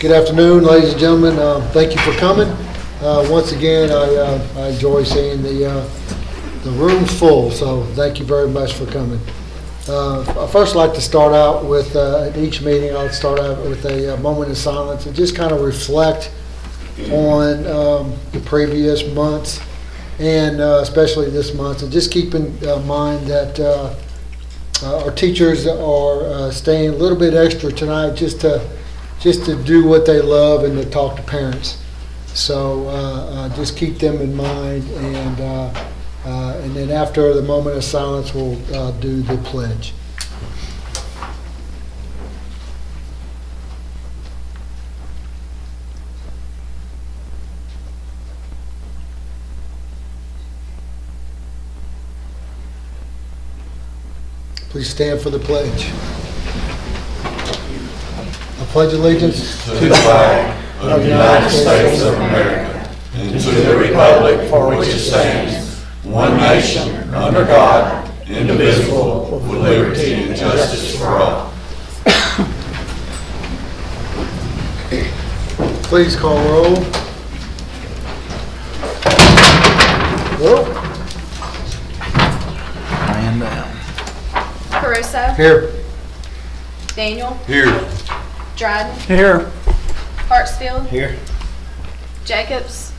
Good afternoon, ladies and gentlemen. Thank you for coming. Once again, I enjoy seeing the room full, so thank you very much for coming. I first like to start out with, at each meeting, I'll start out with a moment of silence and just kind of reflect on the previous months and especially this month, and just keep in mind that our teachers are staying a little bit extra tonight just to do what they love and to talk to parents. So just keep them in mind, and then after the moment of silence, we'll do the pledge. Please stand for the pledge. I pledge allegiance to the flag of the United States of America and to the republic for which it stands, one nation, under God, indivisible, with liberty and justice for all. Please call roll. Roll. Man down. Caruso. Here. Daniel. Here. Dryden. Here. Hartsfield. Here. Jacobs.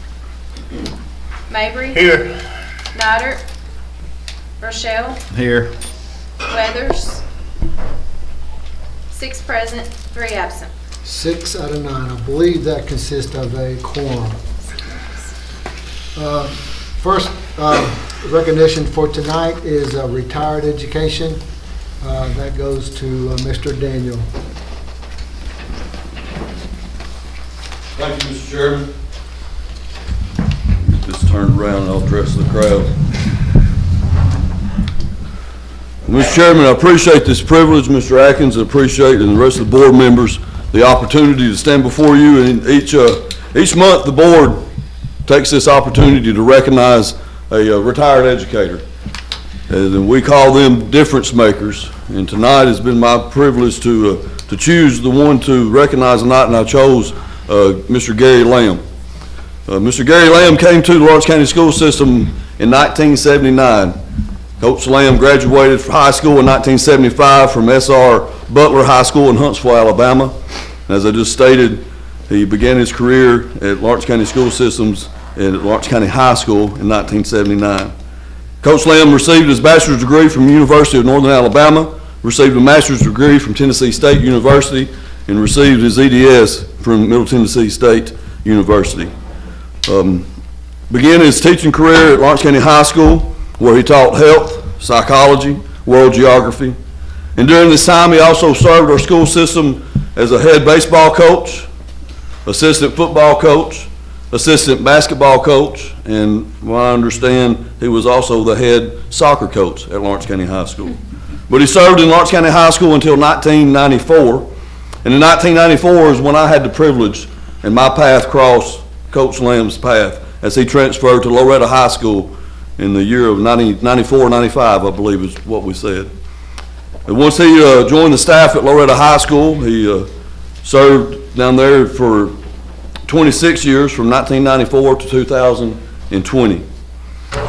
Mabry. Here. Nidert. Rochelle. Here. Weathers. 6 present, 3 absent. 6 out of 9. I believe that consists of a quorum. First recognition for tonight is retired education. That goes to Mr. Daniel. Thank you, Mr. Chairman. Just turned around and I'll address the crowd. Mr. Chairman, I appreciate this privilege, Mr. Atkins, I appreciate, and the rest of the board members, the opportunity to stand before you. And each month, the board takes this opportunity to recognize a retired educator. And we call them difference makers. And tonight has been my privilege to choose the one to recognize tonight, and I chose Mr. Gary Lamb. Mr. Gary Lamb came to the Lawrence County School System in 1979. Coach Lamb graduated from high school in 1975 from S.R. Butler High School in Huntsville, Alabama. As I just stated, he began his career at Lawrence County School Systems and at Lawrence County High School in 1979. Coach Lamb received his bachelor's degree from the University of Northern Alabama, received a master's degree from Tennessee State University, and received his EDS from Middle Tennessee State University. Began his teaching career at Lawrence County High School, where he taught health, psychology, world geography. And during this time, he also served our school system as a head baseball coach, assistant football coach, assistant basketball coach, and what I understand, he was also the head soccer coach at Lawrence County High School. But he served in Lawrence County High School until 1994. And in 1994 is when I had the privilege and my path crossed Coach Lamb's path as he transferred to Loretta High School in the year of 94-95, I believe is what we said. And once he joined the staff at Loretta High School, he served down there for 26 years from 1994 to 2020.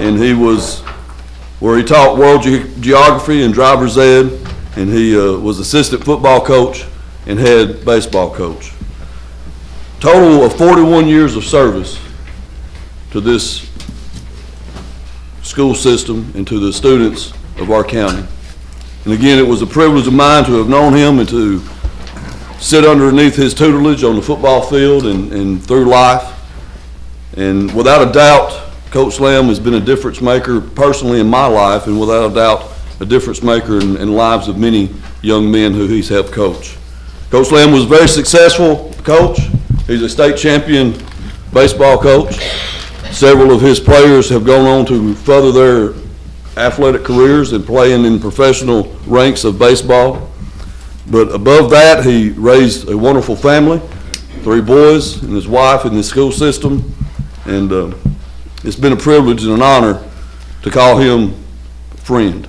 And he was where he taught world geography and driver's ed, and he was assistant football coach and head baseball coach. Total of 41 years of service to this school system and to the students of our county. And again, it was a privilege of mine to have known him and to sit underneath his tutelage on the football field and through life. And without a doubt, Coach Lamb has been a difference maker personally in my life, and without a doubt, a difference maker in lives of many young men who he's helped coach. Coach Lamb was a very successful coach. He's a state champion baseball coach. Several of his players have gone on to further their athletic careers and playing in professional ranks of baseball. But above that, he raised a wonderful family, 3 boys and his wife in the school system. And it's been a privilege and an honor to call him friend.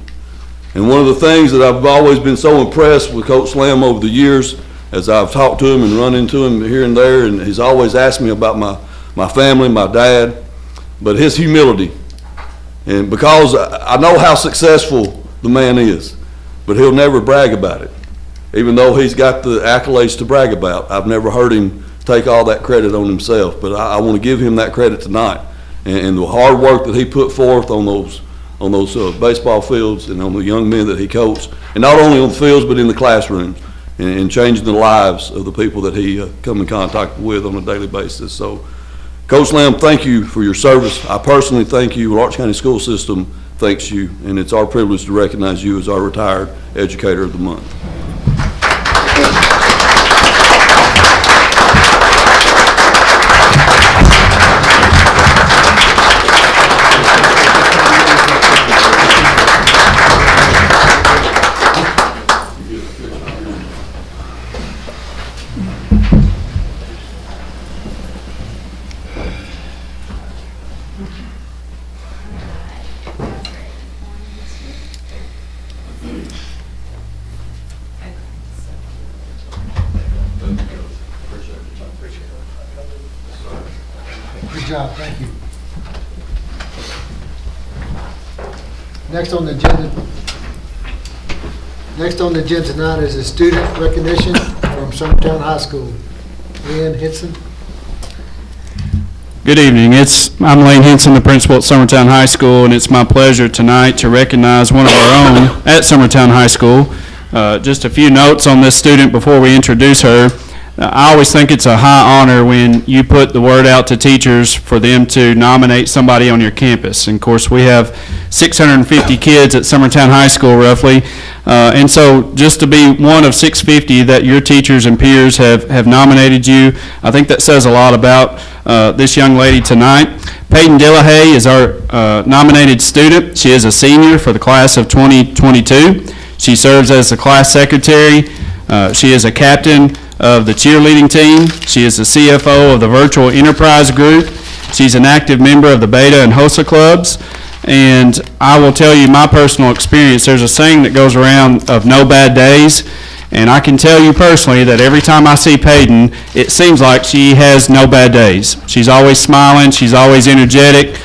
And one of the things that I've always been so impressed with Coach Lamb over the years as I've talked to him and run into him here and there, and he's always asked me about my family, my dad, but his humility. And because I know how successful the man is, but he'll never brag about it. Even though he's got the accolades to brag about, I've never heard him take all that credit on himself. But I want to give him that credit tonight. And the hard work that he put forth on those baseball fields and on the young men that he coached, and not only on the fields but in the classrooms, and changing the lives of the people that he come in contact with on a daily basis. So, Coach Lamb, thank you for your service. I personally thank you. Lawrence County School System thanks you, and it's our privilege to recognize you as our retired Educator of the Month. Good job, thank you. Next on the agenda tonight is a student recognition from Summertown High School. Henson. Good evening. I'm Lane Henson, the principal at Summertown High School, and it's my pleasure tonight to recognize one of our own at Summertown High School. Just a few notes on this student before we introduce her. I always think it's a high honor when you put the word out to teachers for them to nominate somebody on your campus. And of course, we have 650 kids at Summertown High School roughly. And so just to be one of 650 that your teachers and peers have nominated you, I think that says a lot about this young lady tonight. Peyton Dillahay is our nominated student. She is a senior for the class of 2022. She serves as the class secretary. She is a captain of the cheerleading team. She is the CFO of the Virtual Enterprise Group. She's an active member of the Beta and HOSA clubs. And I will tell you my personal experience. There's a saying that goes around of no bad days. And I can tell you personally that every time I see Peyton, it seems like she has no bad days. She's always smiling. She's always energetic.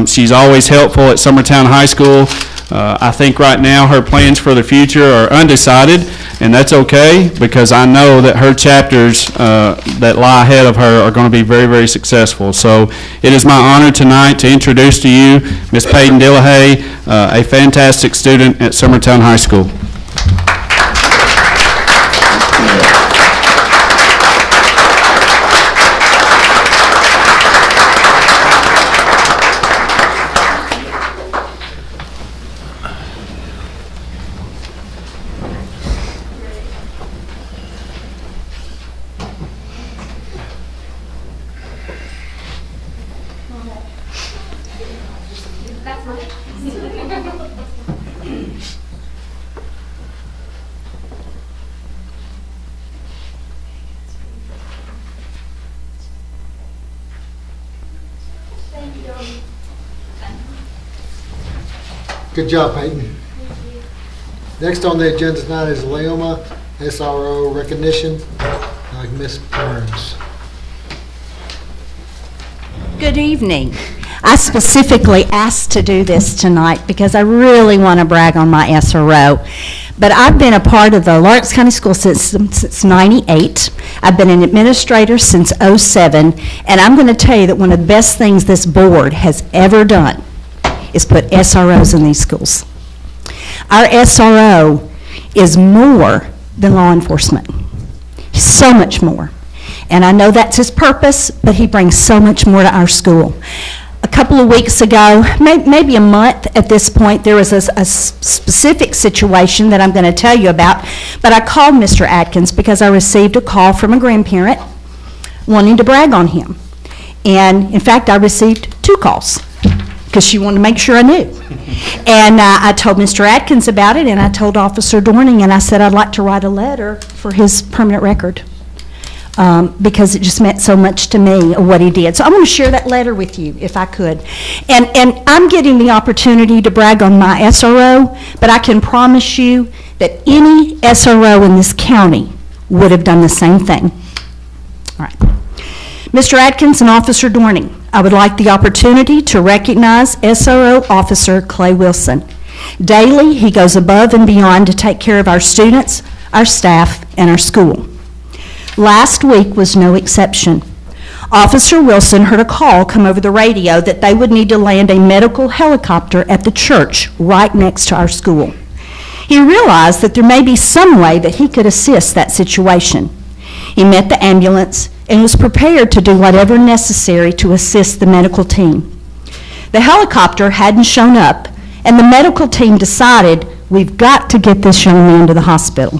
She's always helpful at Summertown High School. I think right now her plans for the future are undecided, and that's okay because I know that her chapters that lie ahead of her are going to be very, very successful. So it is my honor tonight to introduce to you Ms. Peyton Dillahay, a fantastic student at Summertown High School. Good job, Peyton. Next on the agenda tonight is Leoma Sro Recognition. Ms. Burns. Good evening. I specifically asked to do this tonight because I really want to brag on my SRO. But I've been a part of the Lawrence County School System since '98. I've been an administrator since '07, and I'm going to tell you that one of the best things this board has ever done is put SROs in these schools. Our SRO is more than law enforcement. So much more. And I know that's his purpose, but he brings so much more to our school. A couple of weeks ago, maybe a month at this point, there was a specific situation that I'm going to tell you about, but I called Mr. Atkins because I received a call from a grandparent wanting to brag on him. And in fact, I received 2 calls because she wanted to make sure I knew. And I told Mr. Atkins about it, and I told Officer Dorning, and I said I'd like to write a letter for his permanent record. Because it just meant so much to me of what he did. So I'm going to share that letter with you, if I could. And I'm getting the opportunity to brag on my SRO, but I can promise you that any SRO in this county would have done the same thing. All right. Mr. Atkins and Officer Dorning, I would like the opportunity to recognize SRO Officer Clay Wilson. Daily, he goes above and beyond to take care of our students, our staff, and our school. Last week was no exception. Officer Wilson heard a call come over the radio that they would need to land a medical helicopter at the church right next to our school. He realized that there may be some way that he could assist that situation. He met the ambulance and was prepared to do whatever necessary to assist the medical team. The helicopter hadn't shown up, and the medical team decided, we've got to get this young man to the hospital.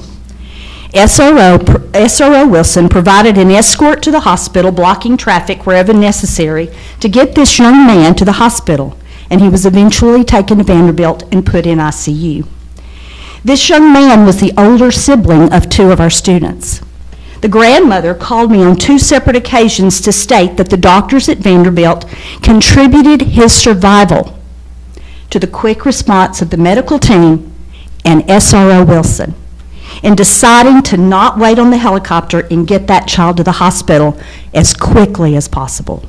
SRO Wilson provided an escort to the hospital, blocking traffic wherever necessary to get this young man to the hospital, and he was eventually taken to Vanderbilt and put in ICU. This young man was the older sibling of two of our students. The grandmother called me on 2 separate occasions to state that the doctors at Vanderbilt contributed his survival to the quick response of the medical team and SRO Wilson in deciding to not wait on the helicopter and get that child to the hospital as quickly as possible.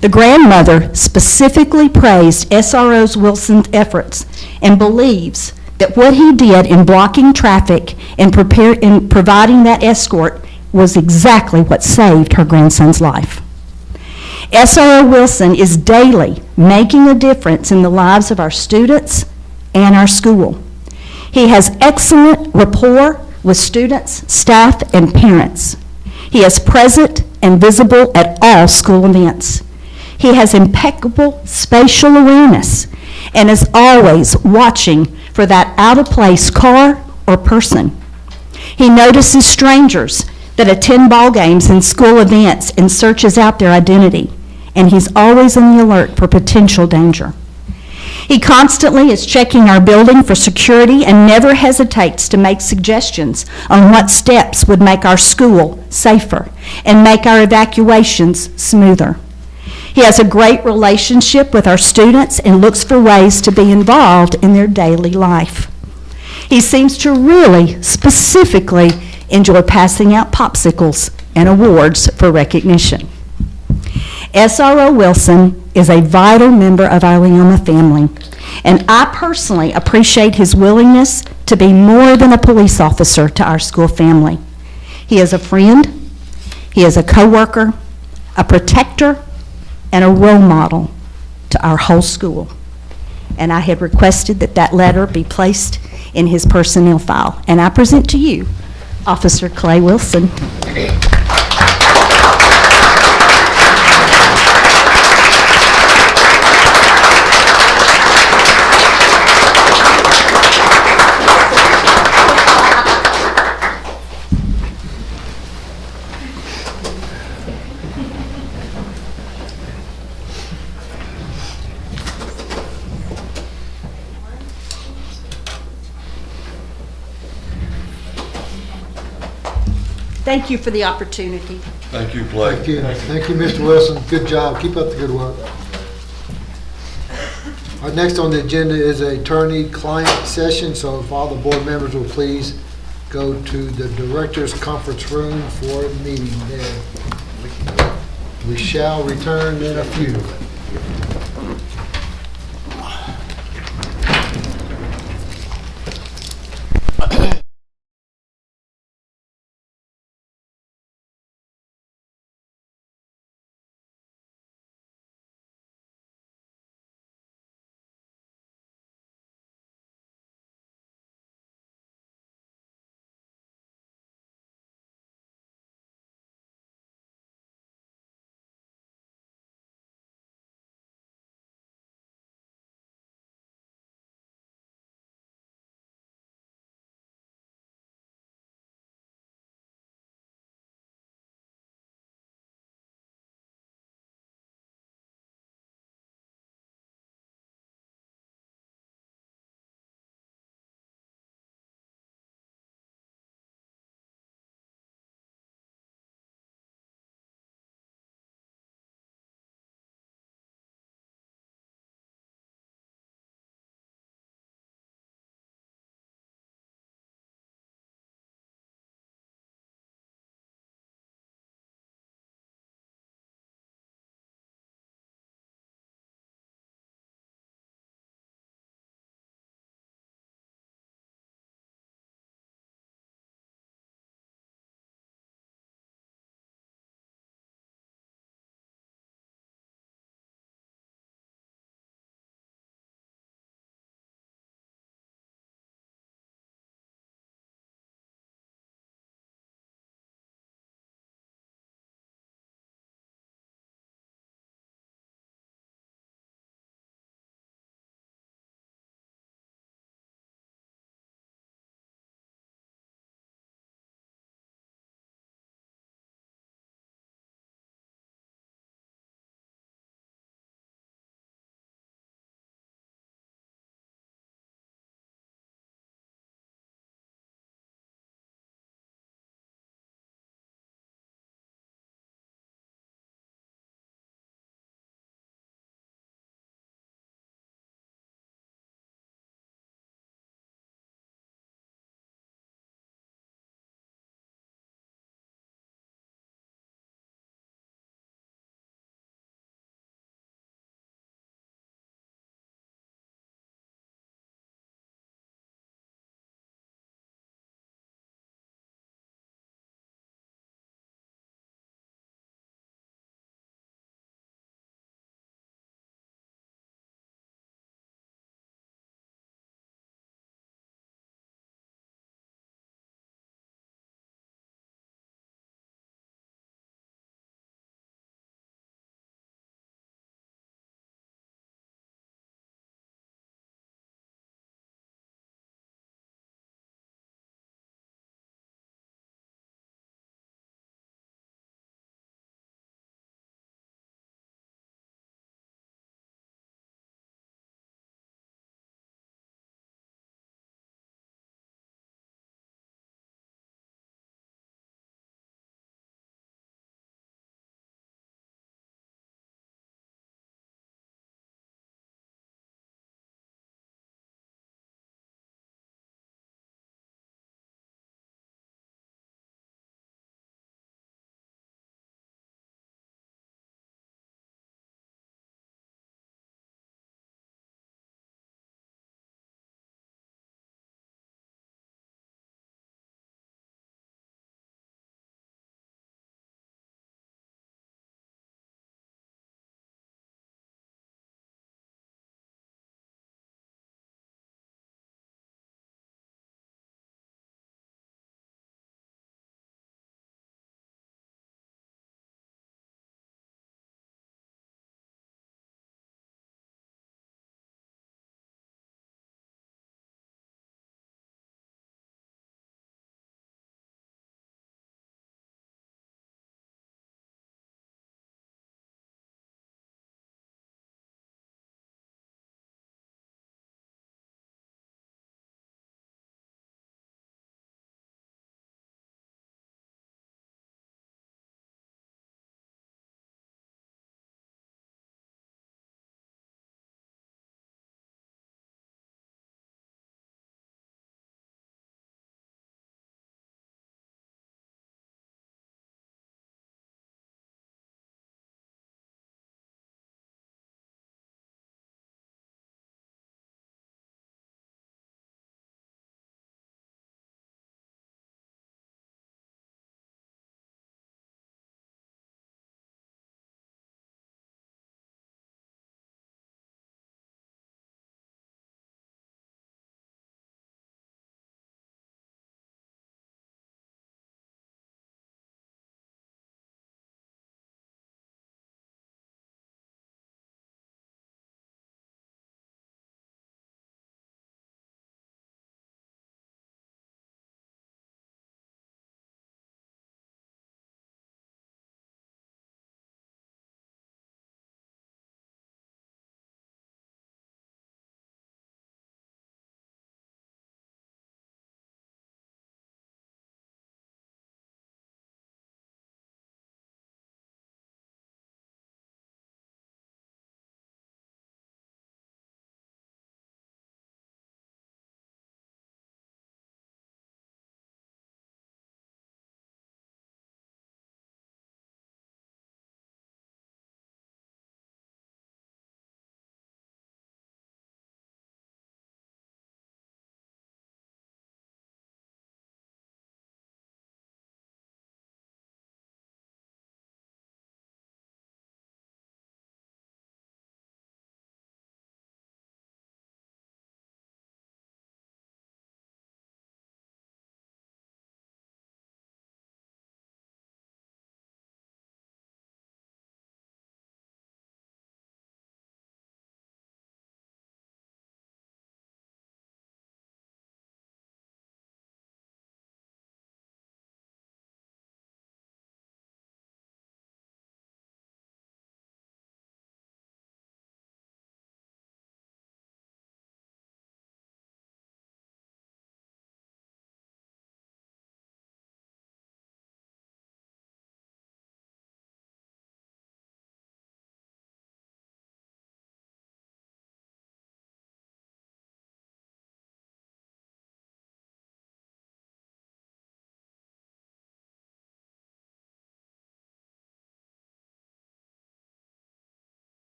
The grandmother specifically praised SRO Wilson's efforts and believes that what he did in blocking traffic and providing that escort was exactly what saved her grandson's life. SRO Wilson is daily making a difference in the lives of our students and our school. He has excellent rapport with students, staff, and parents. He is present and visible at all school events. He has impeccable spatial awareness and is always watching for that out-of-place car or person. He notices strangers that attend ball games and school events and searches out their identity, and he's always on the alert for potential danger. He constantly is checking our building for security and never hesitates to make suggestions on what steps would make our school safer and make our evacuations smoother. He has a great relationship with our students and looks for ways to be involved in their daily life. He seems to really specifically enjoy passing out popsicles and awards for recognition. SRO Wilson is a vital member of our Leoma family, and I personally appreciate his willingness to be more than a police officer to our school family. He is a friend, he is a coworker, a protector, and a role model to our whole school. And I had requested that that letter be placed in his personnel file. And I present to you Officer Clay Wilson. Thank you for the opportunity. Thank you, Clay. Thank you. Thank you, Mr. Wilson. Good job. Keep up the good work. Our next on the agenda is a attorney-client session, so if all the board members will please go to the director's conference room for a meeting there. We shall return in a few.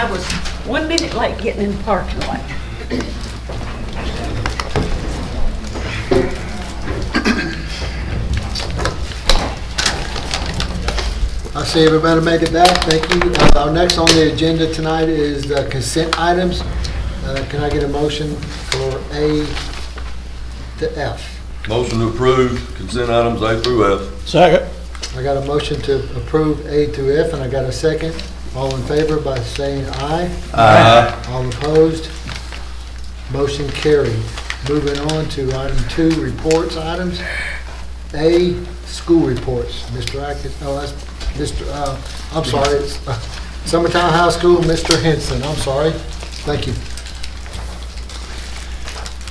I was 1 minute late getting in the parking lot. I see everybody make it back. Thank you. Our next on the agenda tonight is the consent items. Can I get a motion for A to F? Motion to approve consent items A through F. Second. I got a motion to approve A to F, and I got a second. All in favor by saying aye. Aye. All opposed? Motion carried. Moving on to item 2, reports items. A, school reports. Mr. Atkins, oh, that's Mr., I'm sorry, it's Summertown High School, Mr. Henson. I'm sorry. Thank you.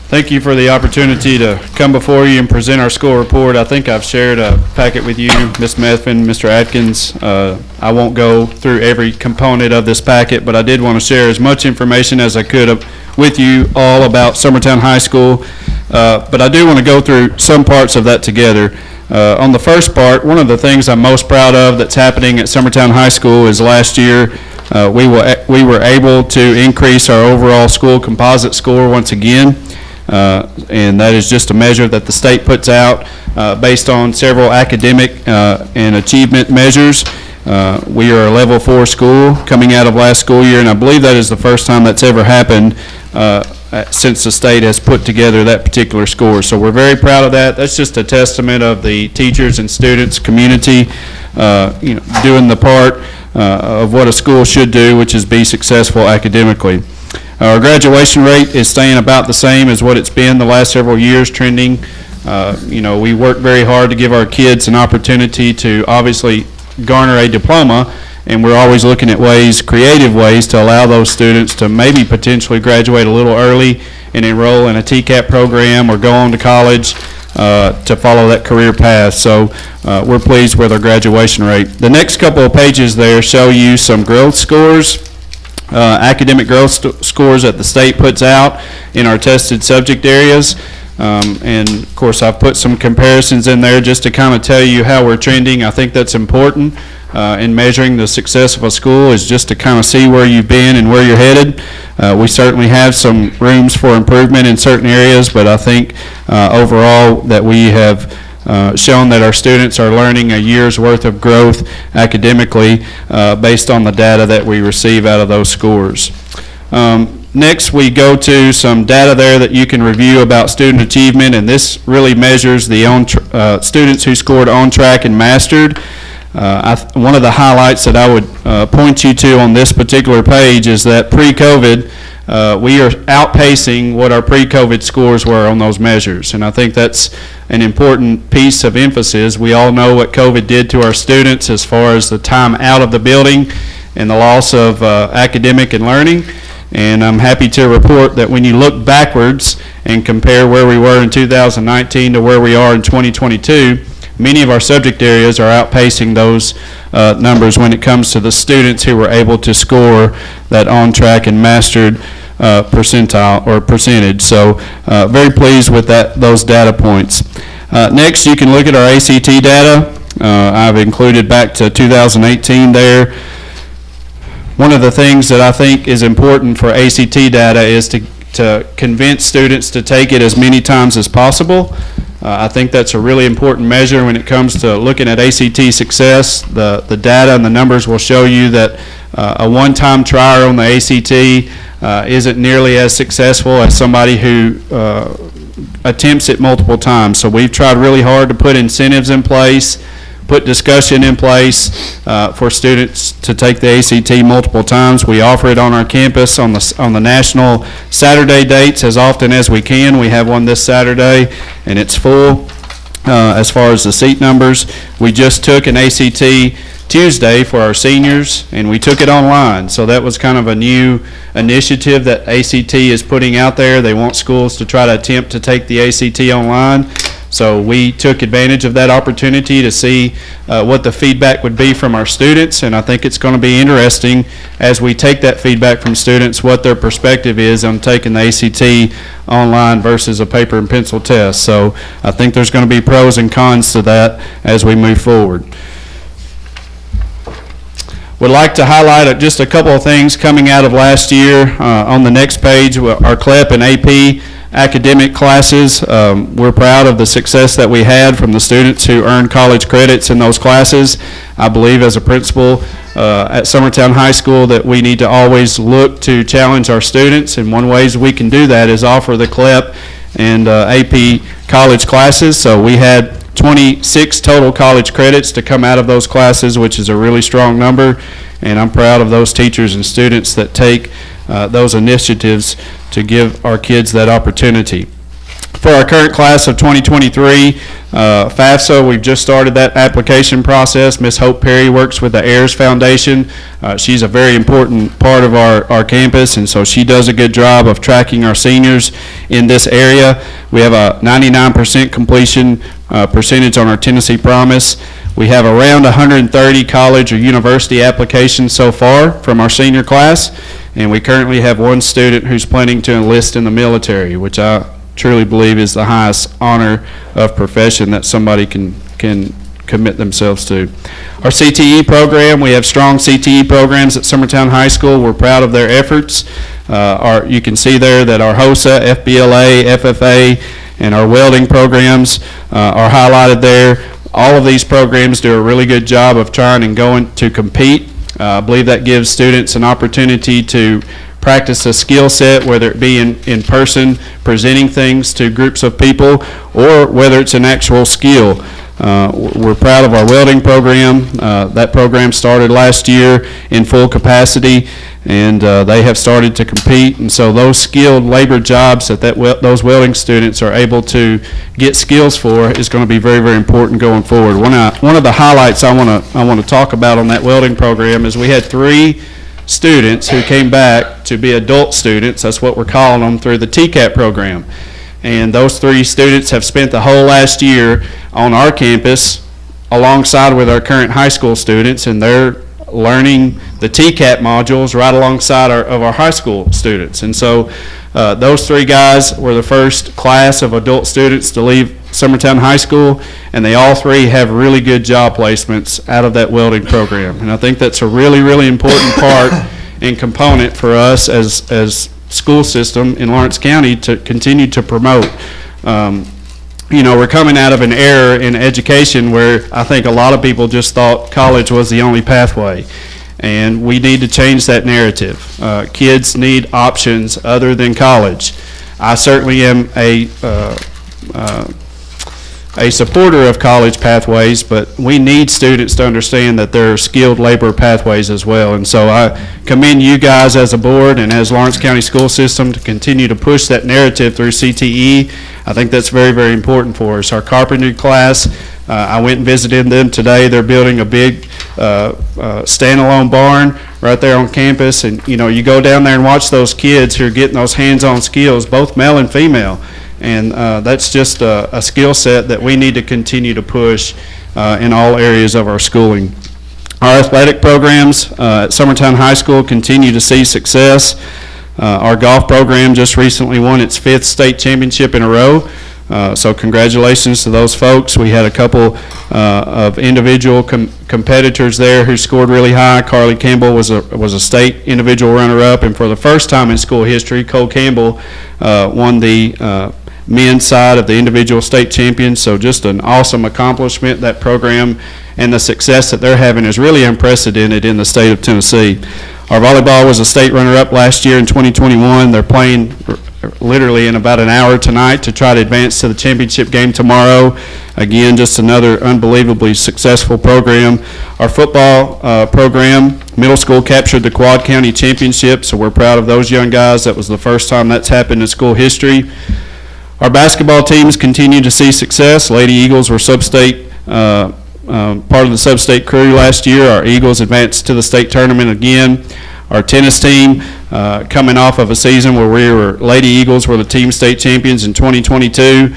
Thank you for the opportunity to come before you and present our school report. I think I've shared a packet with you, Ms. Methvin, Mr. Atkins. I won't go through every component of this packet, but I did want to share as much information as I could with you all about Summertown High School. But I do want to go through some parts of that together. On the first part, one of the things I'm most proud of that's happening at Summertown High School is last year we were able to increase our overall school composite score once again. And that is just a measure that the state puts out based on several academic and achievement measures. We are a level 4 school coming out of last school year, and I believe that is the first time that's ever happened since the state has put together that particular score. So we're very proud of that. That's just a testament of the teachers and students, community, doing the part of what a school should do, which is be successful academically. Our graduation rate is staying about the same as what it's been the last several years, trending. We work very hard to give our kids an opportunity to obviously garner a diploma, and we're always looking at ways, creative ways, to allow those students to maybe potentially graduate a little early and enroll in a TCAP program or go on to college to follow that career path. So we're pleased with our graduation rate. The next couple of pages there show you some growth scores. Academic growth scores that the state puts out in our tested subject areas. And of course I've put some comparisons in there just to kind of tell you how we're trending. I think that's important in measuring the success of a school, is just to kind of see where you've been and where you're headed. We certainly have some rooms for improvement in certain areas, but I think overall that we have shown that our students are learning a year's worth of growth academically based on the data that we receive out of those scores. Next, we go to some data there that you can review about student achievement, and this really measures the students who scored on track and mastered. One of the highlights that I would point you to on this particular page is that pre-COVID, we are outpacing what our pre-COVID scores were on those measures, and I think that's an important piece of emphasis. We all know what COVID did to our students as far as the time out of the building and the loss of academic and learning, and I'm happy to report that when you look backwards and compare where we were in 2019 to where we are in 2022, many of our subject areas are outpacing those numbers when it comes to the students who were able to score that on track and mastered percentile or percentage. So very pleased with those data points. Next, you can look at our ACT data. I've included back to 2018 there. One of the things that I think is important for ACT data is to convince students to take it as many times as possible. I think that's a really important measure when it comes to looking at ACT success. The data and the numbers will show you that a one-time trier on the ACT isn't nearly as successful as somebody who attempts it multiple times. So we've tried really hard to put incentives in place, put discussion in place for students to take the ACT multiple times. We offer it on our campus on the national Saturday dates as often as we can. We have one this Saturday, and it's full as far as the seat numbers. We just took an ACT Tuesday for our seniors, and we took it online. So that was kind of a new initiative that ACT is putting out there. They want schools to try to attempt to take the ACT online. So we took advantage of that opportunity to see what the feedback would be from our students, and I think it's going to be interesting as we take that feedback from students what their perspective is on taking the ACT online versus a paper and pencil test. So I think there's going to be pros and cons to that as we move forward. Would like to highlight just a couple of things coming out of last year. On the next page, our CLEP and AP academic classes. We're proud of the success that we had from the students who earned college credits in those classes. I believe as a principal at Summertown High School that we need to always look to challenge our students, and one ways we can do that is offer the CLEP and AP college classes. So we had 26 total college credits to come out of those classes, which is a really strong number, and I'm proud of those teachers and students that take those initiatives to give our kids that opportunity. For our current class of 2023, FAFSA, we've just started that application process. Ms. Hope Perry works with the AIRS Foundation. She's a very important part of our campus, and so she does a good job of tracking our seniors in this area. We have a 99% completion percentage on our Tennessee Promise. We have around 130 college or university applications so far from our senior class, and we currently have one student who's planning to enlist in the military, which I truly believe is the highest honor of profession that somebody can commit themselves to. Our CTE program, we have strong CTE programs at Summertown High School. We're proud of their efforts. You can see there that our HOSA, FBLA, FFA, and our welding programs are highlighted there. All of these programs do a really good job of trying and going to compete. I believe that gives students an opportunity to practice a skill set, whether it be in person, presenting things to groups of people, or whether it's an actual skill. We're proud of our welding program. That program started last year in full capacity, and they have started to compete. And so those skilled labor jobs that those welding students are able to get skills for is going to be very, very important going forward. One of the highlights I want to talk about on that welding program is we had 3 students who came back to be adult students. That's what we're calling them, through the TCAP program. And those 3 students have spent the whole last year on our campus alongside with our current high school students, and they're learning the TCAP modules right alongside of our high school students. And so those 3 guys were the first class of adult students to leave Summertown High School, and they all 3 have really good job placements out of that welding program. And I think that's a really, really important part and component for us as school system in Lawrence County to continue to promote. We're coming out of an era in education where I think a lot of people just thought college was the only pathway. And we need to change that narrative. Kids need options other than college. I certainly am a supporter of college pathways, but we need students to understand that there are skilled labor pathways as well. And so I commend you guys as a board and as Lawrence County School System to continue to push that narrative through CTE. I think that's very, very important for us. Our carpentry class, I went and visited them today. They're building a big standalone barn right there on campus, and you go down there and watch those kids who are getting those hands-on skills, both male and female. And that's just a skill set that we need to continue to push in all areas of our schooling. Our athletic programs at Summertown High School continue to see success. Our golf program just recently won its 5th state championship in a row. So congratulations to those folks. We had a couple of individual competitors there who scored really high. Carly Campbell was a state individual runner-up, and for the first time in school history, Cole Campbell won the men's side of the individual state champions. So just an awesome accomplishment. That program and the success that they're having is really unprecedented in the state of Tennessee. Our volleyball was a state runner-up last year in 2021. They're playing literally in about an hour tonight to try to advance to the championship game tomorrow. Again, just another unbelievably successful program. Our football program, middle school, captured the Quad County Championship, so we're proud of those young guys. That was the first time that's happened in school history. Our basketball teams continue to see success. Lady Eagles were sub-state, part of the sub-state crew last year. Our Eagles advanced to the state tournament again. Our tennis team, coming off of a season where Lady Eagles were the team state champions in 2022,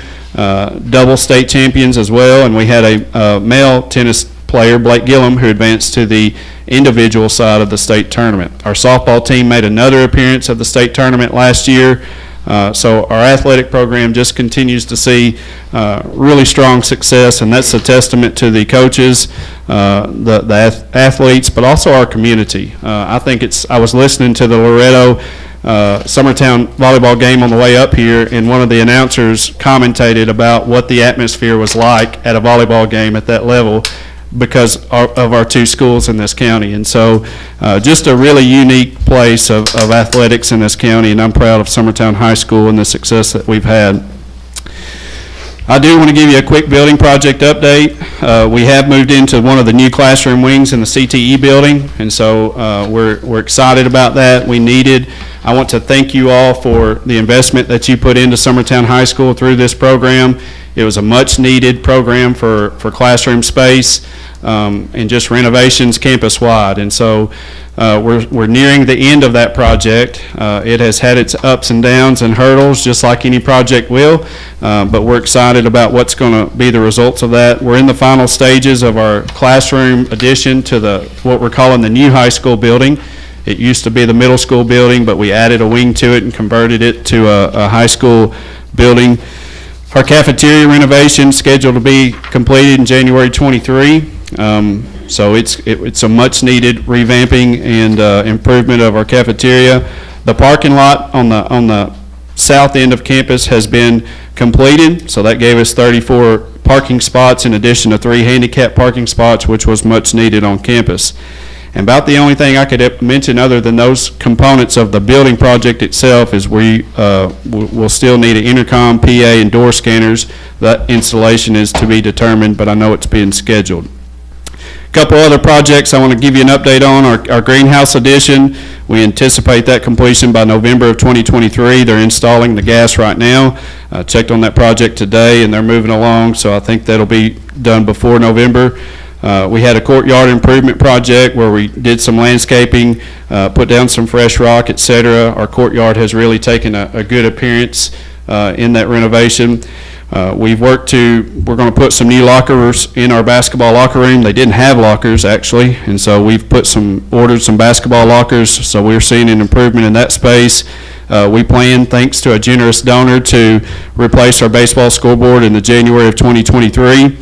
double state champions as well, and we had a male tennis player, Blake Gillum, who advanced to the individual side of the state tournament. Our softball team made another appearance of the state tournament last year. So our athletic program just continues to see really strong success, and that's a testament to the coaches, the athletes, but also our community. I think I was listening to the Loretto Summertown volleyball game on the way up here, and one of the announcers commentated about what the atmosphere was like at a volleyball game at that level because of our two schools in this county. And so just a really unique place of athletics in this county, and I'm proud of Summertown High School and the success that we've had. I do want to give you a quick building project update. We have moved into one of the new classroom wings in the CTE building, and so we're excited about that. I want to thank you all for the investment that you put into Summertown High School through this program. It was a much-needed program for classroom space and just renovations campus-wide. And so we're nearing the end of that project. It has had its ups and downs and hurdles, just like any project will, but we're excited about what's going to be the results of that. We're in the final stages of our classroom addition to what we're calling the new high school building. It used to be the middle school building, but we added a wing to it and converted it to a high school building. Our cafeteria renovation is scheduled to be completed in January 23. So it's a much-needed revamping and improvement of our cafeteria. The parking lot on the south end of campus has been completed, so that gave us 34 parking spots in addition to 3 handicap parking spots, which was much needed on campus. And about the only thing I could mention other than those components of the building project itself is we will still need an intercom, PA, and door scanners. That installation is to be determined, but I know it's being scheduled. A couple other projects I want to give you an update on. Our greenhouse addition, we anticipate that completion by November of 2023. They're installing the gas right now. Checked on that project today, and they're moving along, so I think that'll be done before November. We had a courtyard improvement project where we did some landscaping, put down some fresh rock, etc. Our courtyard has really taken a good appearance in that renovation. We're going to put some new lockers in our basketball locker room. They didn't have lockers actually, and so we've ordered some basketball lockers, so we're seeing an improvement in that space. We plan, thanks to a generous donor, to replace our baseball scoreboard in the January of 2023.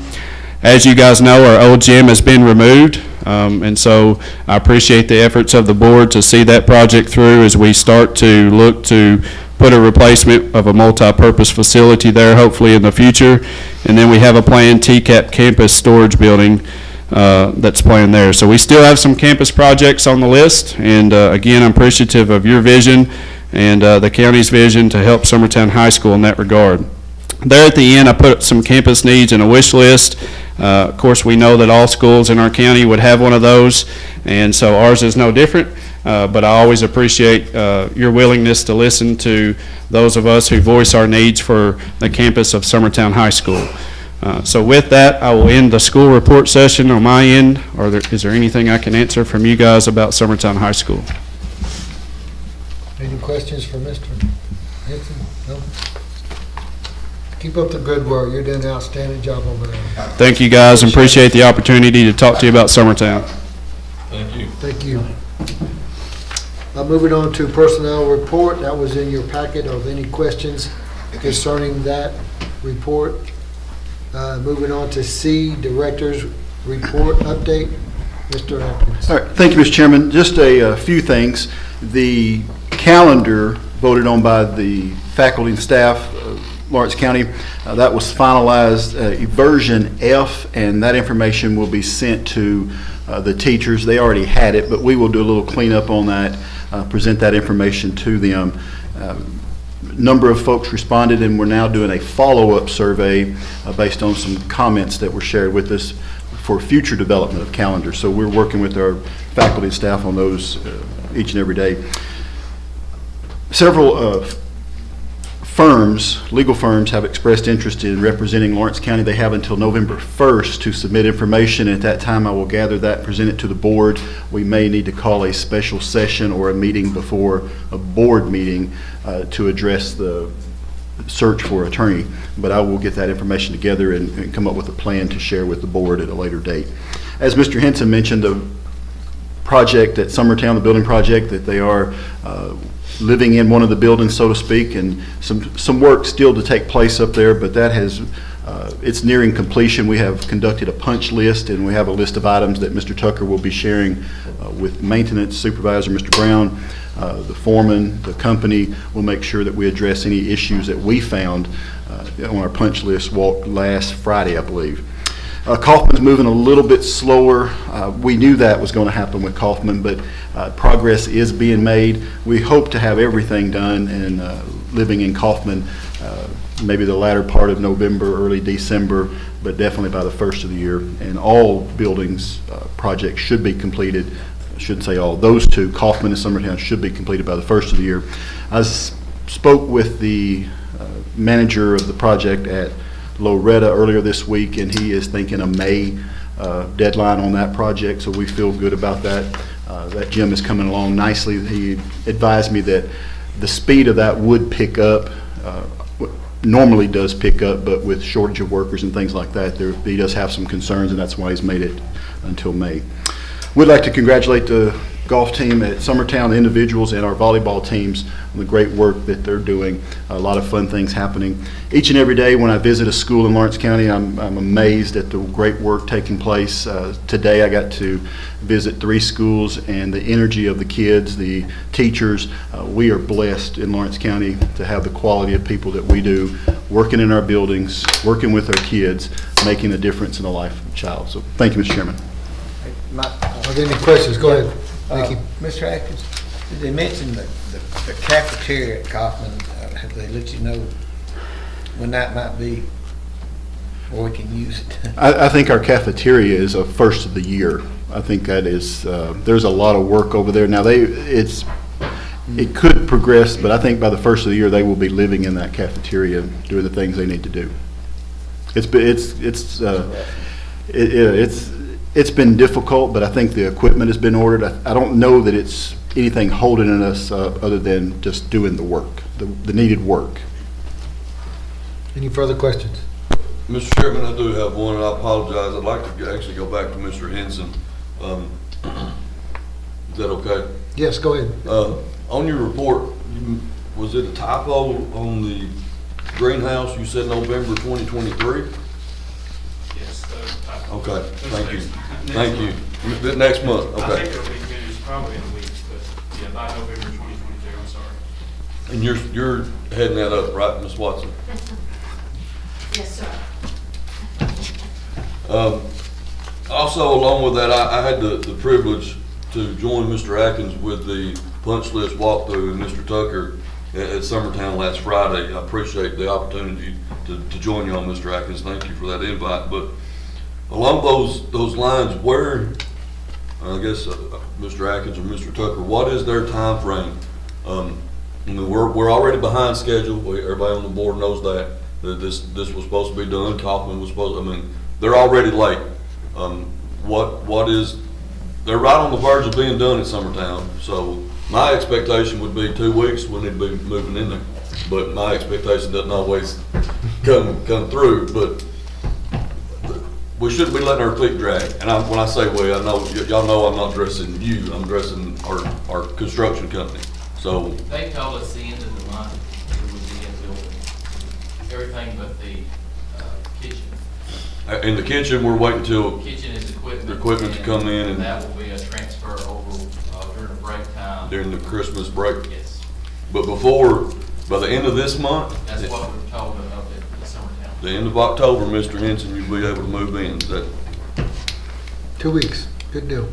As you guys know, our old gym has been removed, and so I appreciate the efforts of the board to see that project through as we start to look to put a replacement of a multi-purpose facility there, hopefully in the future. And then we have a planned TCAP campus storage building that's planned there. So we still have some campus projects on the list, and again, I'm appreciative of your vision and the county's vision to help Summertown High School in that regard. There at the end, I put some campus needs in a wish list. Of course, we know that all schools in our county would have one of those, and so ours is no different. But I always appreciate your willingness to listen to those of us who voice our needs for the campus of Summertown High School. So with that, I will end the school report session on my end. Is there anything I can answer from you guys about Summertown High School? Any questions for Mr. Henson? No? Keep up the good work. You're doing an outstanding job over there. Thank you guys, and appreciate the opportunity to talk to you about Summertown. Thank you. Thank you. Moving on to personnel report. That was in your packet. Are there any questions concerning that report? Moving on to C, Director's Report Update. Mr. Atkins. All right, thank you, Mr. Chairman. Just a few things. The calendar voted on by the faculty and staff of Lawrence County, that was finalized, version F, and that information will be sent to the teachers. They already had it, but we will do a little cleanup on that, present that information to them. Number of folks responded, and we're now doing a follow-up survey based on some comments that were shared with us for future development of calendars. So we're working with our faculty and staff on those each and every day. Several legal firms have expressed interest in representing Lawrence County. They have until November 1st to submit information. At that time, I will gather that, present it to the board. We may need to call a special session or a meeting before a board meeting to address the search for attorney. But I will get that information together and come up with a plan to share with the board at a later date. As Mr. Henson mentioned, the project at Summertown, the building project that they are living in one of the buildings, so to speak, and some work still to take place up there, but that has, it's nearing completion. We have conducted a punch list, and we have a list of items that Mr. Tucker will be sharing with maintenance supervisor, Mr. Brown, the foreman, the company. Will make sure that we address any issues that we found on our punch list walk last Friday, I believe. Kaufman's moving a little bit slower. We knew that was going to happen with Kaufman, but progress is being made. We hope to have everything done and living in Kaufman maybe the latter part of November, early December, but definitely by the first of the year. And all buildings projects should be completed. I shouldn't say all. Those two, Kaufman and Summertown, should be completed by the first of the year. I spoke with the manager of the project at Loretta earlier this week, and he is thinking a May deadline on that project, so we feel good about that. That gym is coming along nicely. He advised me that the speed of that would pick up, normally does pick up, but with shortage of workers and things like that, he does have some concerns, and that's why he's made it until May. We'd like to congratulate the golf team at Summertown, the individuals, and our volleyball teams on the great work that they're doing. A lot of fun things happening. Each and every day when I visit a school in Lawrence County, I'm amazed at the great work taking place. Today I got to visit 3 schools, and the energy of the kids, the teachers, we are blessed in Lawrence County to have the quality of people that we do, working in our buildings, working with our kids, making a difference in the life of a child. So thank you, Mr. Chairman. Are there any questions? Go ahead. Thank you. Mr. Atkins, did they mention the cafeteria at Kaufman? Have they let you know when that might be, or we can use it? I think our cafeteria is a first of the year. I think that is, there's a lot of work over there. Now, it could progress, but I think by the first of the year, they will be living in that cafeteria, doing the things they need to do. It's been difficult, but I think the equipment has been ordered. I don't know that it's anything holding us up other than just doing the work, the needed work. Any further questions? Mr. Chairman, I do have one, and I apologize. I'd like to actually go back to Mr. Henson. Is that okay? Yes, go ahead. On your report, was it a typo on the greenhouse? You said November 2023? Yes. Okay, thank you. Thank you. Next month, I okay. think it'll be finished probably in a week, but yeah, by November 2022, I'm sorry. And you're heading that up, right, Ms. Watson? Yes, sir. Also, along with that, I had the privilege to join Mr. Atkins with the punch list walkthrough and Mr. Tucker at Summertown last Friday. I appreciate the opportunity to join you on, Mr. Atkins. Thank you for that invite. But along those lines, where, I guess, Mr. Atkins or Mr. Tucker, what is their time frame? We're already behind schedule. Everybody on the board knows that this was supposed to be done. Kaufman was supposed. They're already late. They're right on the verge of being done at Summertown. So my expectation would be 2 weeks. We need to be moving in there. But my expectation doesn't always come through. But we shouldn't be letting our feet drag. And when I say we, I know y'all know I'm not addressing you. I'm addressing our construction company. So they told us the end of the month we would be in building everything but the kitchen. in the kitchen, we're waiting till Kitchen is equipment. the equipment to come in and that will be a transfer over during the break time. during the Christmas break. Yes, But by the end of this month, that's what we're told of at the Summertown. the end of October, Mr. Henson, you'll be able to move in. Is that 2 weeks, good deal.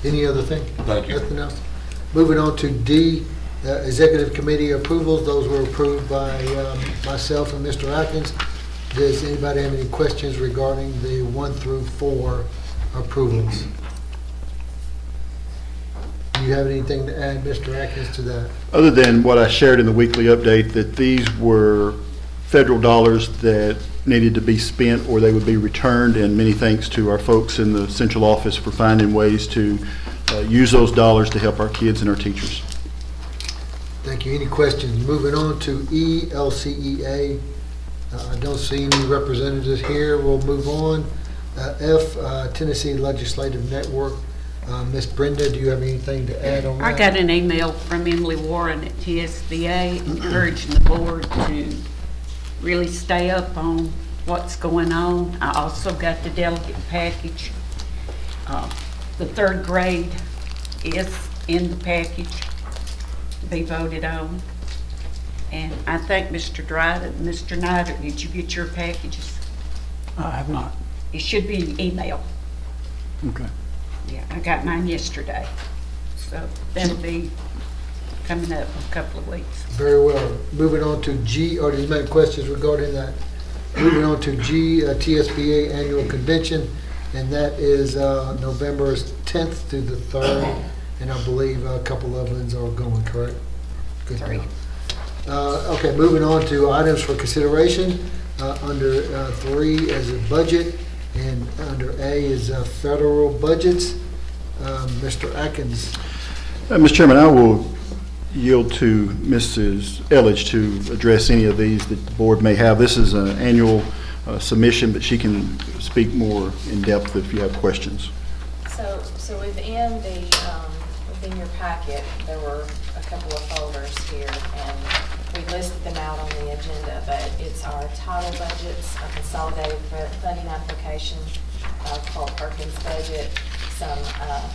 Any other thing? Thank you. Nothing else? Moving on to D, Executive Committee approvals. Those were approved by myself and Mr. Atkins. Does anybody have any questions regarding the 1 through 4 approvals? Do you have anything to add, Mr. Atkins, to that? Other than what I shared in the weekly update, that these were federal dollars that needed to be spent or they would be returned, and many thanks to our folks in the central office for finding ways to use those dollars to help our kids and our teachers. Thank you. Any questions? Moving on to E, LCEA. I don't see any representatives here. We'll move on. F, Tennessee Legislative Network. Miss Brenda, do you have anything to add on that? I got an email from Emily Warren at TSBA encouraging the board to really stay up on what's going on. I also got the delegate package. The third grade is in the package to be voted on. And I think Mr. Dryden, Mr. Nider, did you get your packages? I have not. It should be an email. Okay. Yeah, I got mine yesterday. So that'll be coming up in a couple of weeks. Very well. Moving on to G, or do you have questions regarding that? Moving on to G, TSBA Annual Convention, and that is November 10th through the 3rd, and I believe a couple of them are going, correct? Good Three. deal. Okay, moving on to items for consideration. Under 3 is a budget, and under A is federal budgets. Mr. Atkins. Mr. Chairman, I will yield to Mrs. Elledge to address any of these that the board may have. This is an annual submission, but she can speak more in depth if you have questions. So within the, within your packet, there were a couple of folders here, and we listed them out on the agenda, but it's our title budgets, our consolidated funding application called Perkins budget, some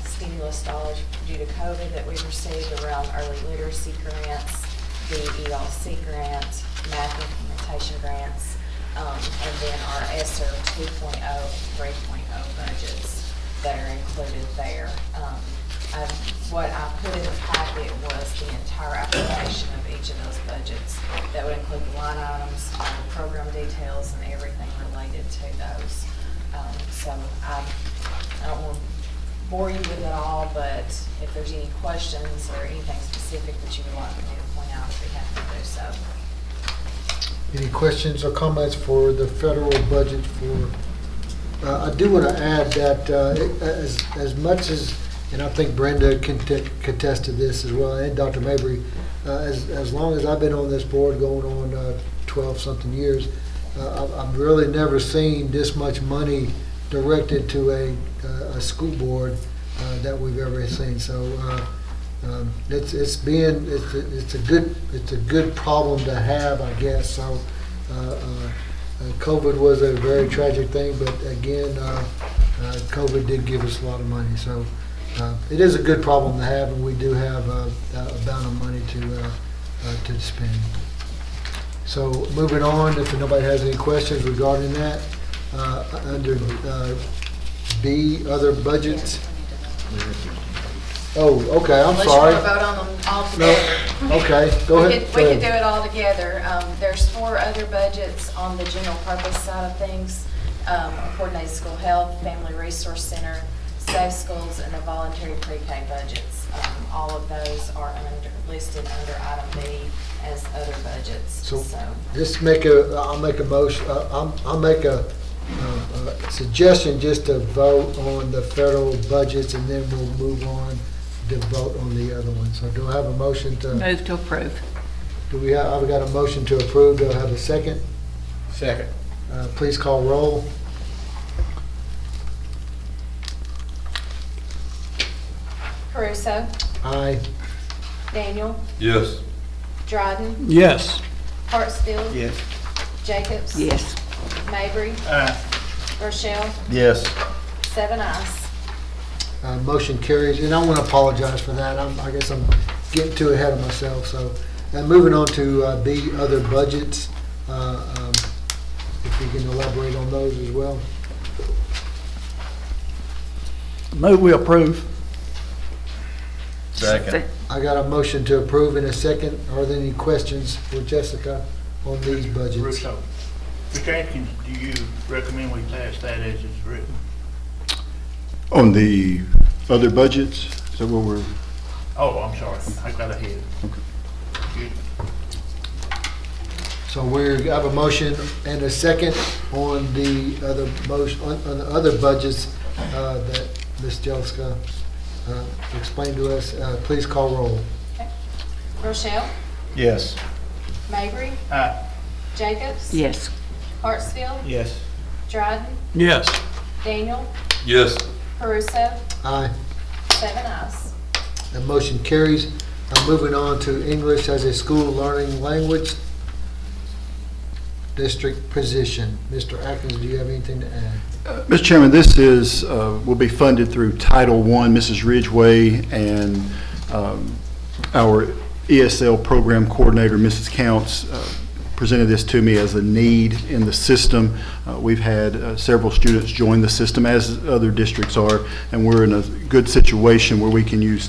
stimulus dollars due to COVID that we've received around early literacy grants, the ELC grant, math implementation grants, and then our ESSER 2.0, 3.0 budgets that are included there. What I put in the packet was the entire application of each of those budgets. That would include the line items, the program details, and everything related to those. So I don't want to bore you with it all, but if there's any questions or anything specific that you would like me to point out, I'd be happy to do so. Any questions or comments for the federal budget for, I do want to add that as much as, and I think Brenda can attest to this as well, and Dr. Mabry, as long as I've been on this board going on 12-something years, I've really never seen this much money directed to a school board that we've ever seen. So it's a good problem to have, I guess. So COVID was a very tragic thing, but again, COVID did give us a lot of money. So it is a good problem to have, and we do have a amount of money to spend. So moving on, if nobody has any questions regarding that, under B, other budgets. Oh, okay, I'm sorry. Unless you want to vote on them all together. No, okay, go ahead. We could do it all together. There's 4 other budgets on the general purpose side of things. Coordinated School Health, Family Resource Center, Safe Schools, and the voluntary pre-K budgets. All of those are listed under item B as other budgets. So just I'll make a motion, I'll make a suggestion just to vote on the federal budgets, and then we'll move on to vote on the other ones. So do I have a motion to? Move to approve. I've got a motion to approve. Do I have a second? Second. Please call roll. Caruso, Aye. Daniel, Yes. Dryden, Yes. Hartsfield, Yes. Jacobs, Yes. Mabry, Rochelle, Yes. 7 ayes. Motion carries, and I want to apologize for that. I guess I'm getting too ahead of myself. So, moving on to B, other budgets. If you can elaborate on those as well. Move we approve. Second. I got a motion to approve in a second. Are there any questions for Jessica on these budgets? Russo. Mr. Atkins, do you recommend we pass that as it's written? On the other budgets, is that what we're? Oh, I'm sorry, I got ahead. Excuse me. So we have a motion and a second on the other motion, on the other budgets that Ms. Jessica explained to us. Please call roll. Okay. Rochelle, Yes. Mabry, Aye. Jacobs, Yes. Hartsfield, Yes. Dryden, Yes. Daniel, Yes. Caruso, Aye. 7 ayes. That motion carries. Moving on to English as a school learning language district position. Mr. Atkins, do you have anything to add? Mr. Chairman, this is, will be funded through Title I. Mrs. Ridgway and our ESL program coordinator, Mrs. Counts, presented this to me as a need in the system. We've had several students join the system, as other districts are, and we're in a good situation where we can use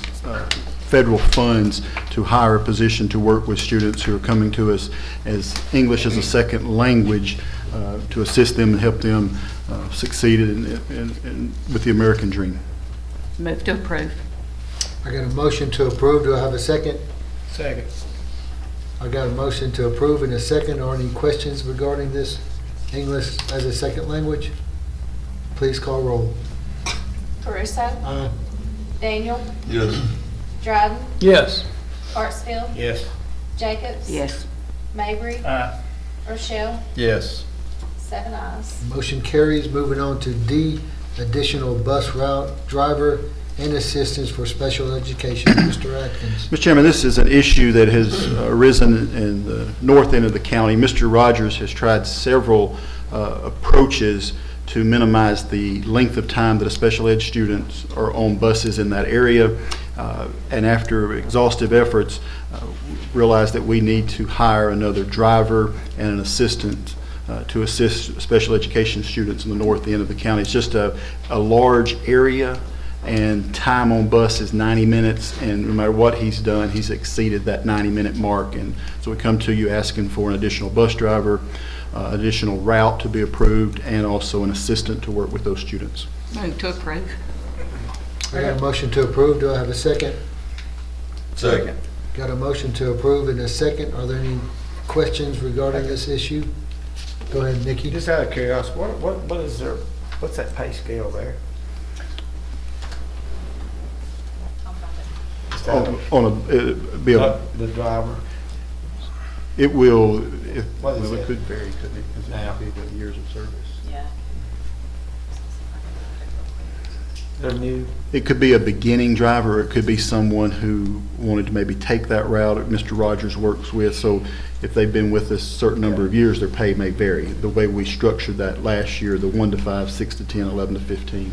federal funds to hire a position to work with students who are coming to us as English as a second language, to assist them and help them succeed with the American dream. Move to approve. I got a motion to approve. Do I have a second? Second. I got a motion to approve and a second. Are any questions regarding this English as a second language? Please call roll. Caruso. Aye. Daniel. Yes. Dryden. Yes. Hartsfield. Yes. Jacobs. Yes. Mabry. Aye. Rochelle. Yes. 7 ayes. Motion carries. Moving on to D, additional bus route driver and assistance for special education. Mr. Atkins. Mr. Chairman, this is an issue that has arisen in the north end of the county. Mr. Rogers has tried several approaches to minimize the length of time that a special ed students are on buses in that area. And after exhaustive efforts, realized that we need to hire another driver and an assistant to assist special education students in the north end of the county. It's just a large area, and time on bus is 90 minutes, and no matter what he's done, he's exceeded that 90-minute mark. And so we come to you asking for an additional bus driver, additional route to be approved, and also an assistant to work with those students. Move to approve. I got a motion to approve. Do I have a second? Second. Got a motion to approve and a second. Are there any questions regarding this issue? Go ahead, Nikki. Just out of curiosity, what is there, what's that pay scale there? Just out of- The driver. It will, What is well, it it? could vary, couldn't it? Because Yeah. it would be the years of service. Yeah. They're new. It could be a beginning driver, or it could be someone who wanted to maybe take that route that Mr. Rogers works with. So if they've been with us a certain number of years, their pay may vary. The way we structured that last year, the 1 to 5, 6 to 10, 11 to 15.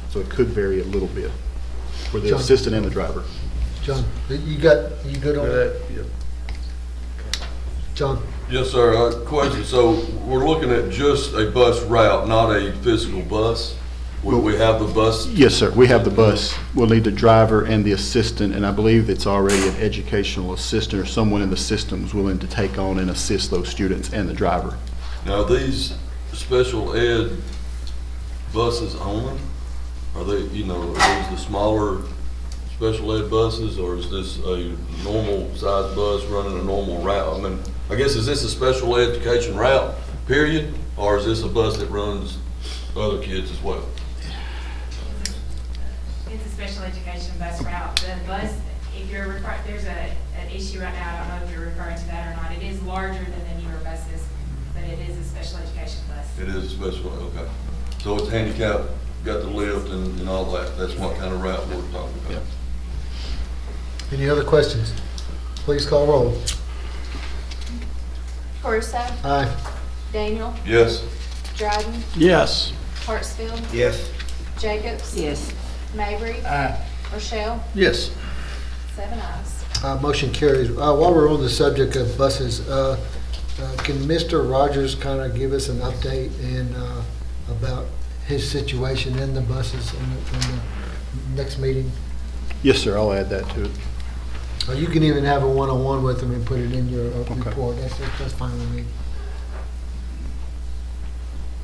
So it could vary a little bit for the John. assistant and the driver. John, you good on that? John? Yes, sir. Question. So we're looking at just a bus route, not a physical bus? Will we have the bus? Yes, sir. We have the bus. We'll need the driver and the assistant, and I believe it's already an educational assistant or someone in the system is willing to take on and assist those students and the driver. Now, these special ed buses only? Are they, are these the smaller special ed buses, or is this a normal size bus running a normal route? I mean, I guess, is this a special education route, period? Or is this a bus that runs other kids as well? It's a special education bus route. The bus, if you're referring, there's an issue right now, I don't know if you're referring to that or not. It is larger than the newer buses, but it is a special education bus. It is a special, okay. So it's handicapped, got the lift and all that. That's what kind of route we're talking about. Any other questions? Please call roll. Caruso. Aye. Daniel. Yes. Dryden. Yes. Hartsfield. Yes. Jacobs. Yes. Mabry. Aye. Rochelle. Yes. 7 ayes. Motion carries. While we're on the subject of buses, can Mr. Rogers kind of give us an update about his situation in the buses in the next meeting? Yes, sir. I'll add that to it. You can even have a one-on-one with him and put it in your Okay. report. That's fine with me.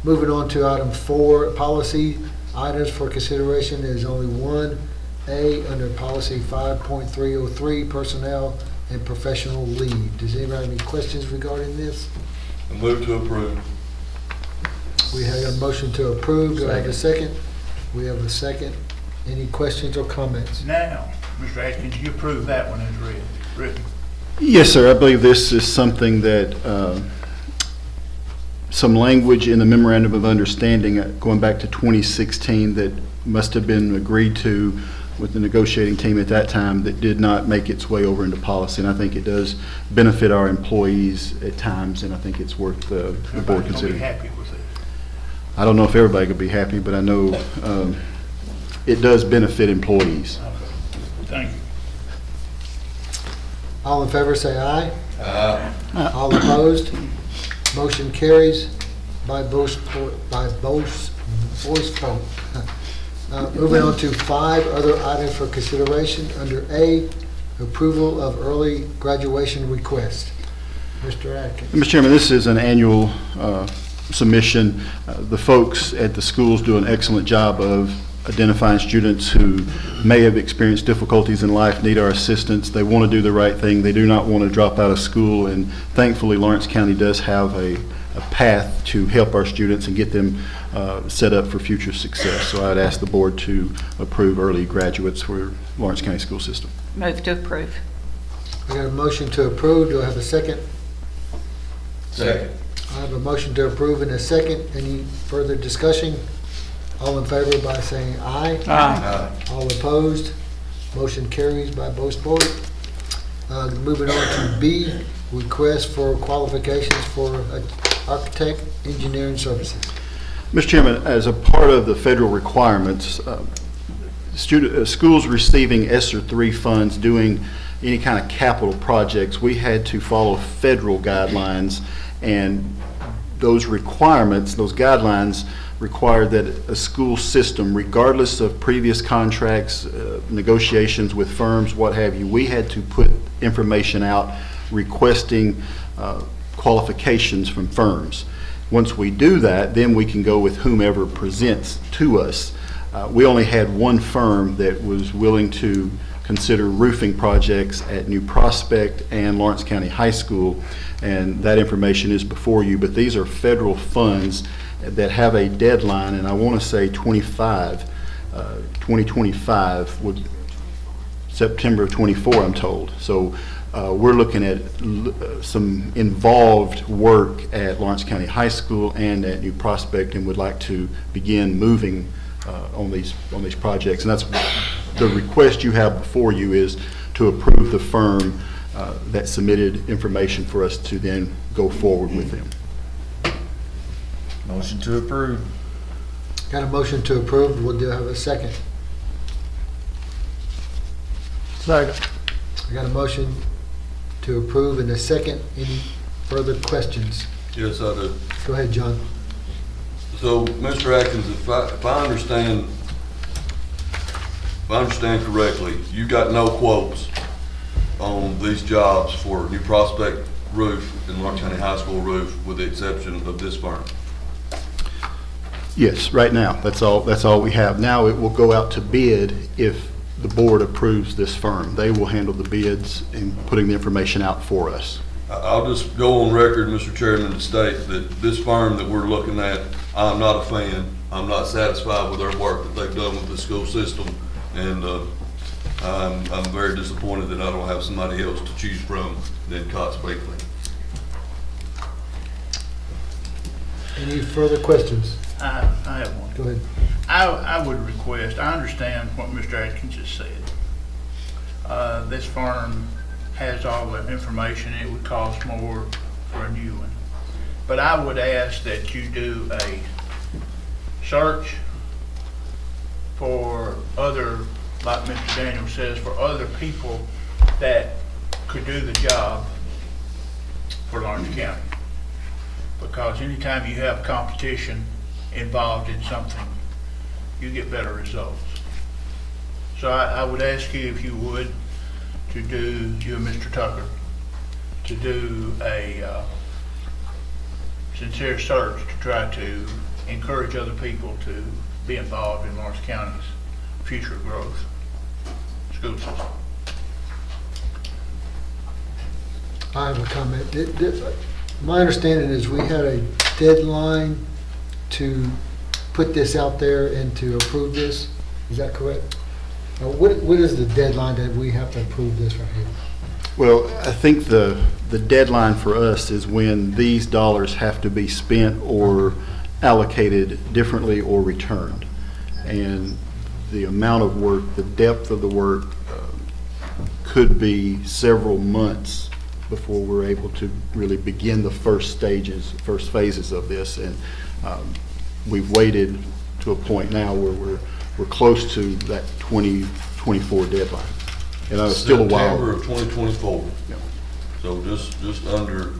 Moving on to item 4, policy items for consideration. There's only one. A, under policy 5.303, personnel and professional leave. Does anybody have any questions regarding this? I move to approve. We have a motion to approve. Do I have a second? We have a second. Any questions or comments? Now, Mr. Atkins, you approve that one as written? Yes, sir. I believe this is something that some language in the memorandum of understanding going back to 2016 that must have been agreed to with the negotiating team at that time that did not make its way over into policy. And I think it does benefit our employees at times, and I think it's worth the board Everybody's gonna be considering. happy with it. I don't know if everybody could be happy, but I know it does benefit employees. Okay. Thank you. All in favor, say aye. All opposed? Motion carries by voice vote. Moving on to 5 other items for consideration. Under A, approval of early graduation request. Mr. Atkins. Mr. Chairman, this is an annual submission. The folks at the schools do an excellent job of identifying students who may have experienced difficulties in life, need our assistance. They want to do the right thing. They do not want to drop out of school, and thankfully Lawrence County does have a path to help our students and get them set up for future success. So I'd ask the board to approve early graduates for Lawrence County School System. Move to approve. I got a motion to approve. Do I have a second? Second. I have a motion to approve and a second. Any further discussion? All in favor by saying aye. Aye. All opposed? Motion carries by voice vote. Moving on to B, request for qualifications for architect engineering services. Mr. Chairman, as a part of the federal requirements, schools receiving ESSER 3 funds doing any kind of capital projects, we had to follow federal guidelines, and those requirements, those guidelines required that a school system, regardless of previous contracts, negotiations with firms, what have you, we had to put information out requesting qualifications from firms. Once we do that, then we can go with whomever presents to us. We only had one firm that was willing to consider roofing projects at New Prospect and Lawrence County High School, and that information is before you, but these are federal funds that have a deadline, and I want to say 2025, would September of 24, I'm told. So we're looking at some involved work at Lawrence County High School and at New Prospect, and would like to begin moving on these projects. And that's the request you have before you, is to approve the firm that submitted information for us to then go forward with them. Motion to approve. Got a motion to approve. We'll do have a second. Second. I got a motion to approve and a second. Any further questions? Yes, I do. Go ahead, John. So, Mr. Atkins, if I understand correctly, you got no quotes on these jobs for New Prospect roof and Lawrence County High School roof, with the exception of this firm? Yes, right now, that's all we have. Now it will go out to bid if the board approves this firm. They will handle the bids and putting the information out for us. I'll just go on record, Mr. Chairman, to state that this firm that we're looking at, I'm not a fan. I'm not satisfied with their work that they've done with the school system, and I'm very disappointed that I don't have somebody else to choose from than Cox Beakley. Any further questions? I have one. Go ahead. I would request, I understand what Mr. Atkins has said. This firm has all the information. It would cost more for a new one. But I would ask that you do a search for other, like Mr. Daniel says, for other people that could do the job for Lawrence County. Because anytime you have competition involved in something, you get better results. So I would ask you, if you would, to do, you and Mr. Tucker, to do a sincere search to try to encourage other people to be involved in Lawrence County's future growth school system. I have a comment. My understanding is we had a deadline to put this out there and to approve this. Is that correct? What is the deadline that we have to approve this right here? Well, I think the deadline for us is when these dollars have to be spent or allocated differently or returned. And the amount of work, the depth of the work could be several months before we're able to really begin the first stages, first phases of this. And we've waited to a point now where we're close to that 2024 deadline. And it's still a while. September of 2024. Yeah. So just under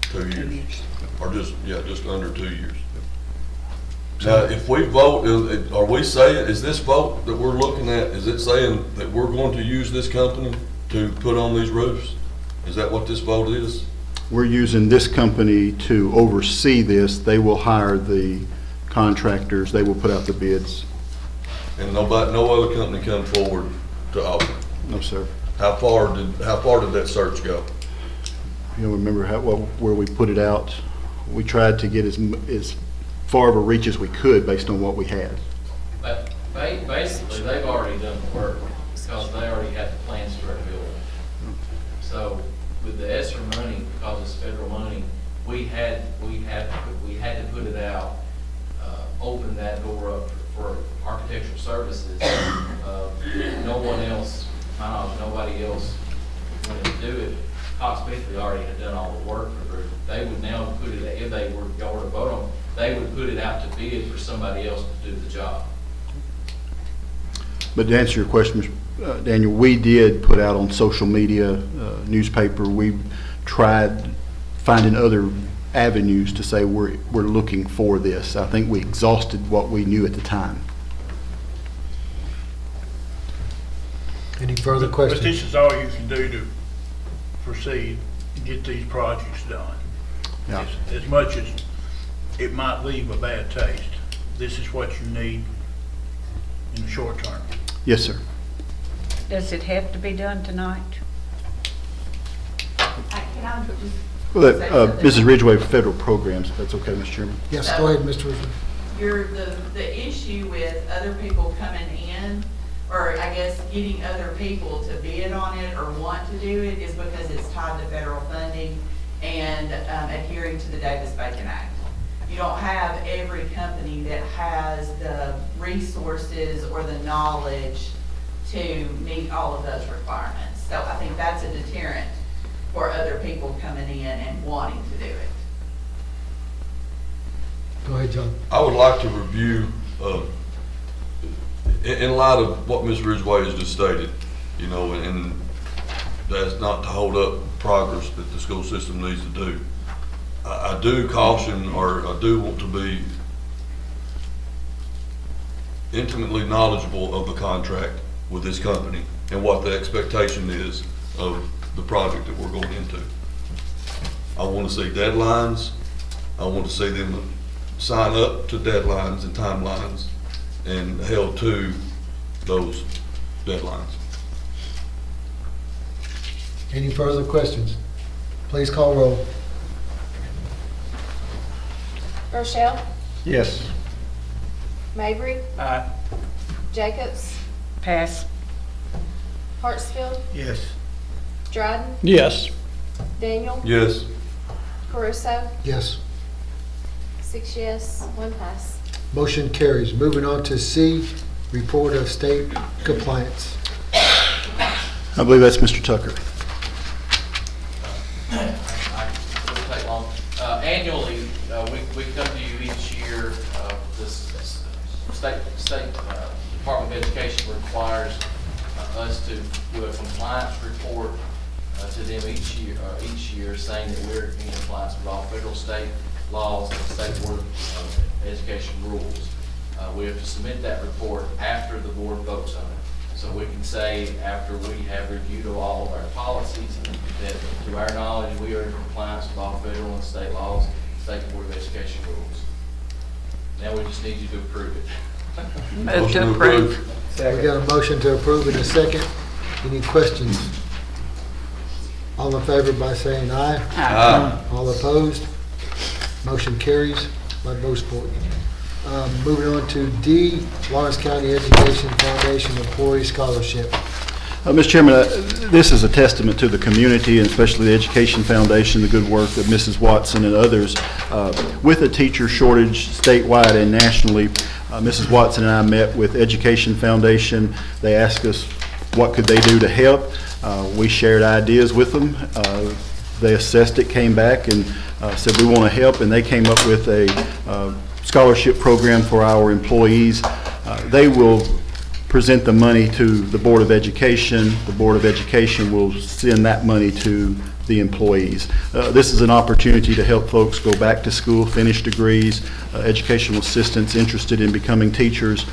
2 years. Or just under 2 years. Now, if we vote, are we saying, is this vote that we're looking at, is it saying that we're going to use this company to put on these roofs? Is that what this vote is? We're using this company to oversee this. They will hire the contractors, they will put out the bids. And no other company come forward to offer? No, sir. How far did that search go? You know, remember where we put it out? We tried to get as far of a reach as we could based on what we had. But basically, they've already done the work because they already had the plans for a building. So with the ESSER money, because it's federal money, we had to put it out, open that door up for architectural services. No one else, nobody else wanted to do it. Cox Beasley already had done all the work for the roof. They would now put it, if they were to vote on, they would put it out to bid for somebody else to do the job. But to answer your question, Daniel, we did put out on social media, newspaper, we tried finding other avenues to say we're looking for this. I think we exhausted what we knew at the time. Any further But questions? this is all you can do to proceed and get these projects done. Yeah. As much as it might leave a bad taste, this is what you need in the short term. Yes, sir. Does it have to be done tonight? Well, Mrs. Ridgway, federal programs, if that's okay, Mr. Chairman. Yes, go ahead, Mr. Ridgway. The issue with other people coming in, or I guess getting other people to bid on it or want to do it, is because it's tied to federal funding and adhering to the Davis-Bacon Act. You don't have every company that has the resources or the knowledge to meet all of those requirements. So I think that's a deterrent for other people coming in and wanting to do it. Go ahead, John. I would like to review, in light of what Ms. Ridgway has just stated, you know, and that's not to hold up progress that the school system needs to do. I do caution, or I do want to be intimately knowledgeable of the contract with this company and what the expectation is of the project that we're going into. I want to see deadlines. I want to see them sign up to deadlines and timelines and held to those deadlines. Any further questions? Please call roll. Rochelle, Yes. Mabry, Aye. Jacobs, Pass. Hartsfield, Yes. Dryden, Yes. Daniel, Yes. Caruso, Yes. 6 yes, 1 pass. Motion carries. Moving on to C, report of state compliance. I believe that's Mr. Tucker. It won't take long. Annually, we come to you each year, this state Department of Education requires us to do a compliance report to them each year saying that we're in compliance with all federal, state laws and state board of education rules. We have to submit that report after the board votes on it. So we can say, after we have reviewed all of our policies, that to our knowledge, we are in compliance with all federal and state laws, state board of education rules. Now we just need you to approve it. Move to approve. We got a motion to approve in a second. Any questions? All in favor by saying aye. Aye. All opposed? Motion carries by vote support. Moving on to D, Lawrence County Education Foundation Employee Scholarship. Mr. Chairman, this is a testament to the community, and especially the Education Foundation, the good work of Mrs. Watson and others. With a teacher shortage statewide and nationally, Mrs. Watson and I met with Education Foundation. They asked us what could they do to help. We shared ideas with them. They assessed it, came back, and said we want to help, and they came up with a scholarship program for our employees. They will present the money to the Board of Education. The Board of Education will send that money to the employees. This is an opportunity to help folks go back to school, finish degrees, educational assistants interested in becoming teachers.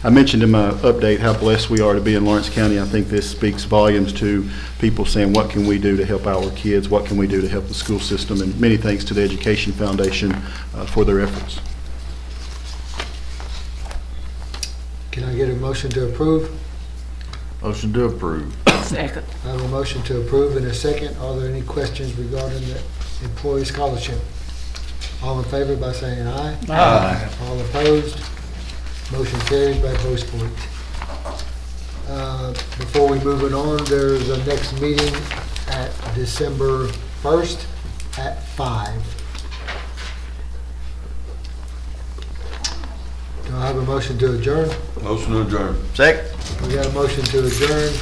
I mentioned in my update how blessed we are to be in Lawrence County. I think this speaks volumes to people saying, what can we do to help our kids? What can we do to help the school system? And many thanks to the Education Foundation for their efforts. Can I get a motion to approve? Motion to approve. Second. I have a motion to approve and a second. Are there any questions regarding the employee scholarship? All in favor by saying aye. Aye. All opposed? Motion carries by voice vote. Before we move it on, there's a next meeting at December 1st at 5. Do I have a motion to adjourn? Motion to adjourn. Second. We got a motion to adjourn